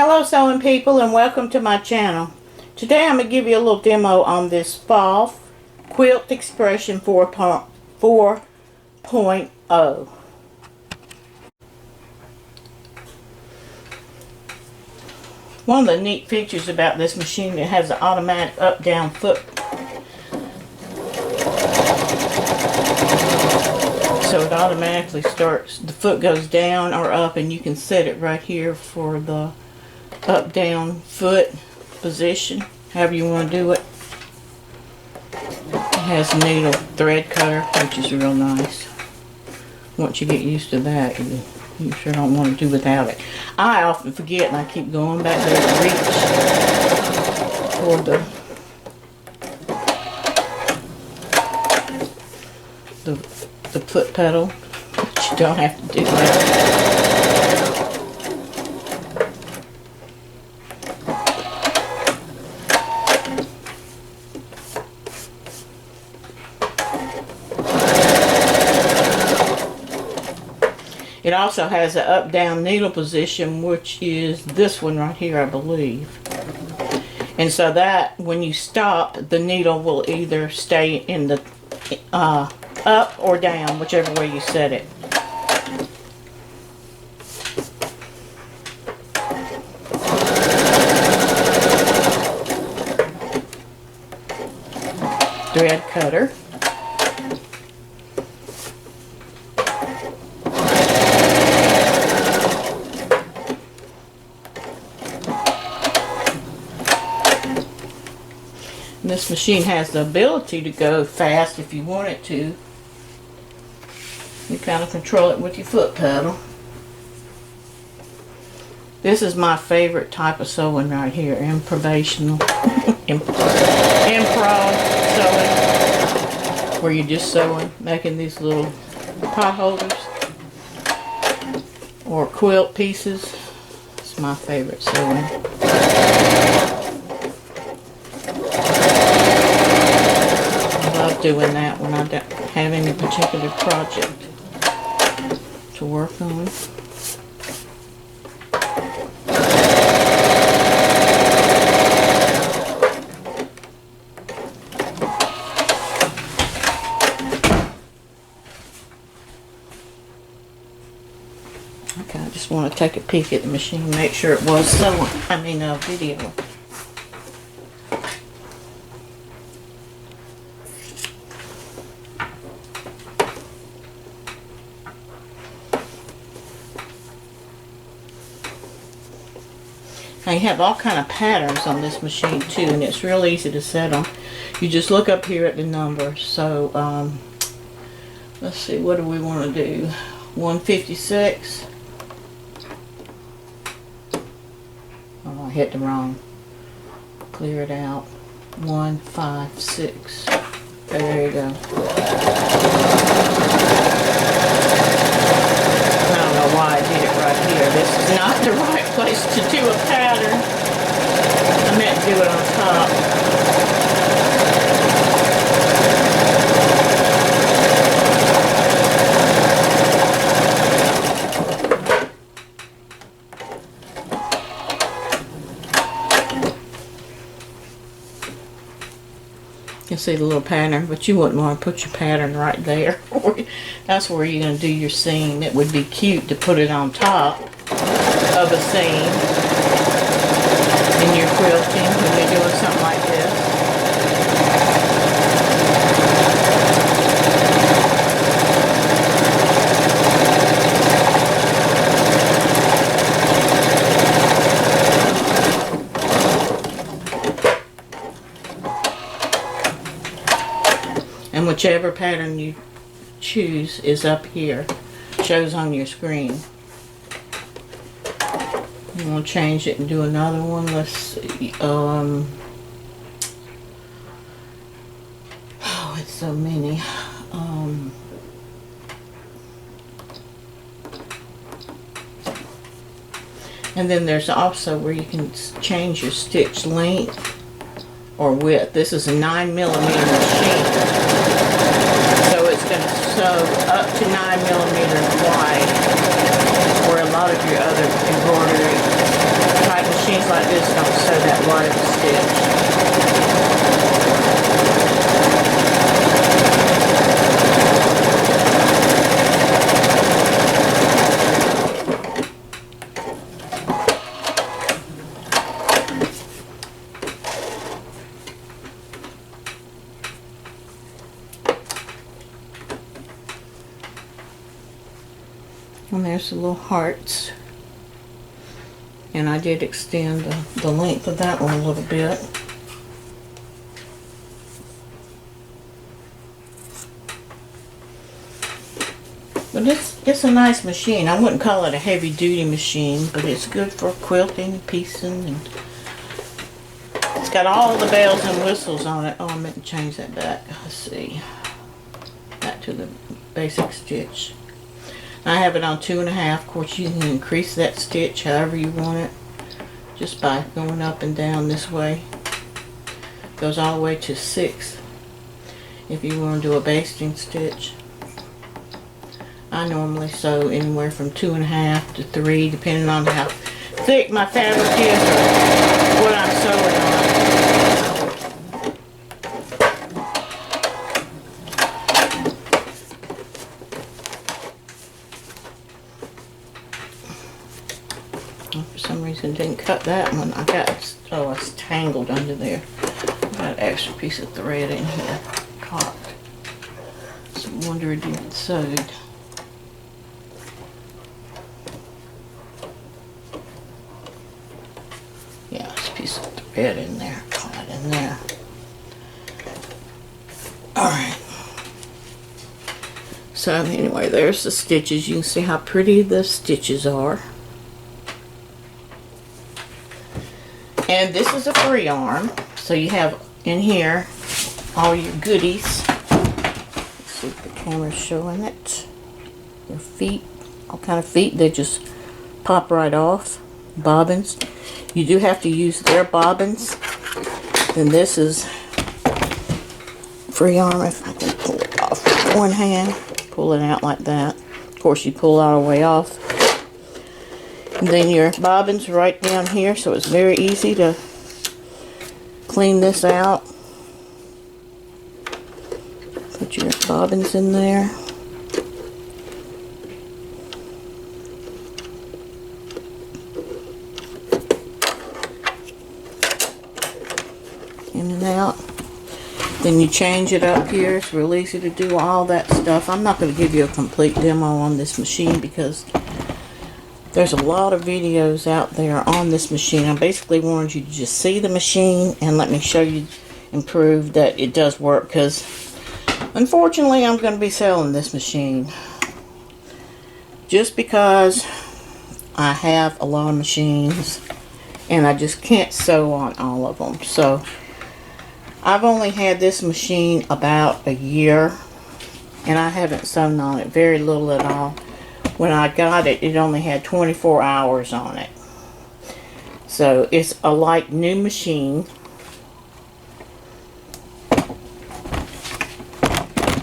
Hello sewing people, and welcome to my channel. Today I'm going to give you a little demo on this PFAFF Quilt Expression 4.0. One of the neat features about this machine, it has an automatic up-down foot. So it automatically starts, the foot goes down or up, and you can set it right here for the up down foot position, however you want to do it. It has a needle thread cutter, which is real nice. Once you get used to that, you sure don't want to do without it. I often forget, and I keep going back there to reach for the foot pedal, but you don't have to do that. It also has an up-down needle position, which is this one right here, I believe. And so that, when you stop, the needle will either stay in the up or down, whichever way you set it. Thread cutter. This machine has the ability to go fast if you want it to. You kind of control it with your foot pedal. This is my favorite type of sewing right here, improvisational, improv sewing, where you're just sewing, making these little pot holders or quilt pieces. It's my favorite sewing. Doing that when I don't have any particular project to work on. Okay, I just want to take a peek at the machine, make sure it was sewing. Video. Now you have all kind of patterns on this machine too, and it's real easy to set them. You just look up here at the numbers. So let's see, what do we want to do? 156. Oh, I hit the wrong. Clear it out. 156. There you go. I don't know why I did it right here. This is not the right place to do a pattern. I meant to do it on top. You can see the little pattern, but you wouldn't want to put your pattern right there. That's where you're going to do your seam. It would be cute to put it on top of a seam in your quilting when you're doing something like this. And whichever pattern you choose is up here, shows on your screen. I'm going to change it and do another one. Let's see. Oh, it's so many. And then there's also where you can change your stitch length or width. This is a 9mm machine. So it's going to sew up to 9mm wide, where a lot of your other embroidery type like this don't sew that wide of a stitch. And there's the little hearts. And I did extend the length of that one a little bit. But it's a nice machine. I wouldn't call it a heavy duty machine, but it's good for quilting, piecing, and it's got all the bells and whistles on it. Oh, I meant to change that back. Let's see. Back to the basic stitch. I have it on 2.5. Of course, you can increase that stitch however you want it, just by going up and down this way. Goes all the way to 6 if you want to do a basting stitch. I normally sew anywhere from 2.5 to 3, depending on how thick my fabric is or what I'm sewing on. For some reason didn't cut that one. I got it's tangled under there. I got an extra piece of thread in here caught. So I wonder if it sewed. Yeah, there's a piece of thread in there, caught in there. Alright. So anyway, there's the stitches. You can see how pretty the stitches are. And this is a free arm, so you have in here all your goodies. Let's see if the camera's showing it. Your feet, all kind of feet, they just pop right off. Bobbins. You do have to use their bobbins. And this is free arm, if I can pull it off with one hand. Pull it out like that. Of course, you pull all the way off. And then your bobbins right down here, so it's very easy to clean this out. Put your bobbins in there. In and out. Then you change it up here. It's real easy to do all that stuff. I'm not going to give you a complete demo on this machine because there's a lot of videos out there on this machine. I basically wanted you to just see the machine and let me show you and prove that it does work, because unfortunately I'm going to be selling this machine just because I have a lot of machines and I just can't sew on all of them. So I've only had this machine about a year and I haven't sewn on it very little at all. When I got it, it only had 24 hours on it. So it's a like new machine.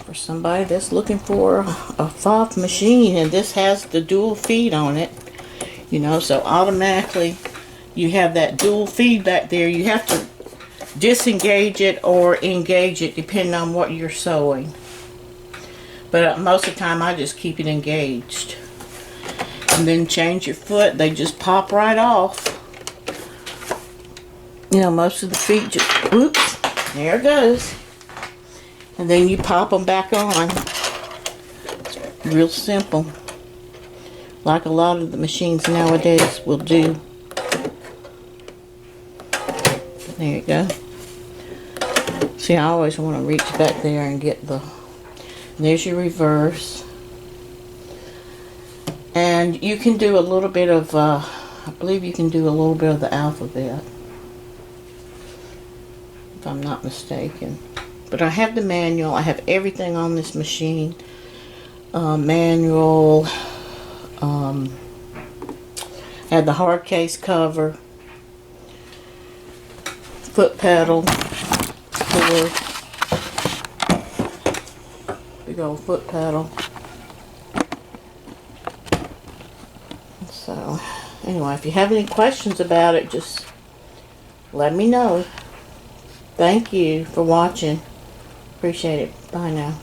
For somebody that's looking for a PFAFF machine, and this has the dual feed on it. You know, so automatically you have that dual feed back there. You have to disengage it or engage it depending on what you're sewing. But most of the time I just keep it engaged. And then change your foot. They just pop right off. You know, most of the feet just, whoops, there it goes. And then you pop them back on. It's real simple. Like a lot of the machines nowadays will do. There you go. See, I always want to reach back there and get the, there's your reverse. And you can do a little bit of, I believe you can do a little bit of the alphabet, if I'm not mistaken. But I have the manual. I have everything on this machine. Manual. Had the hard case cover. Foot pedal. Cord. Big old foot pedal. So, anyway, if you have any questions about it, just let me know. Thank you for watching. Appreciate it. Bye now.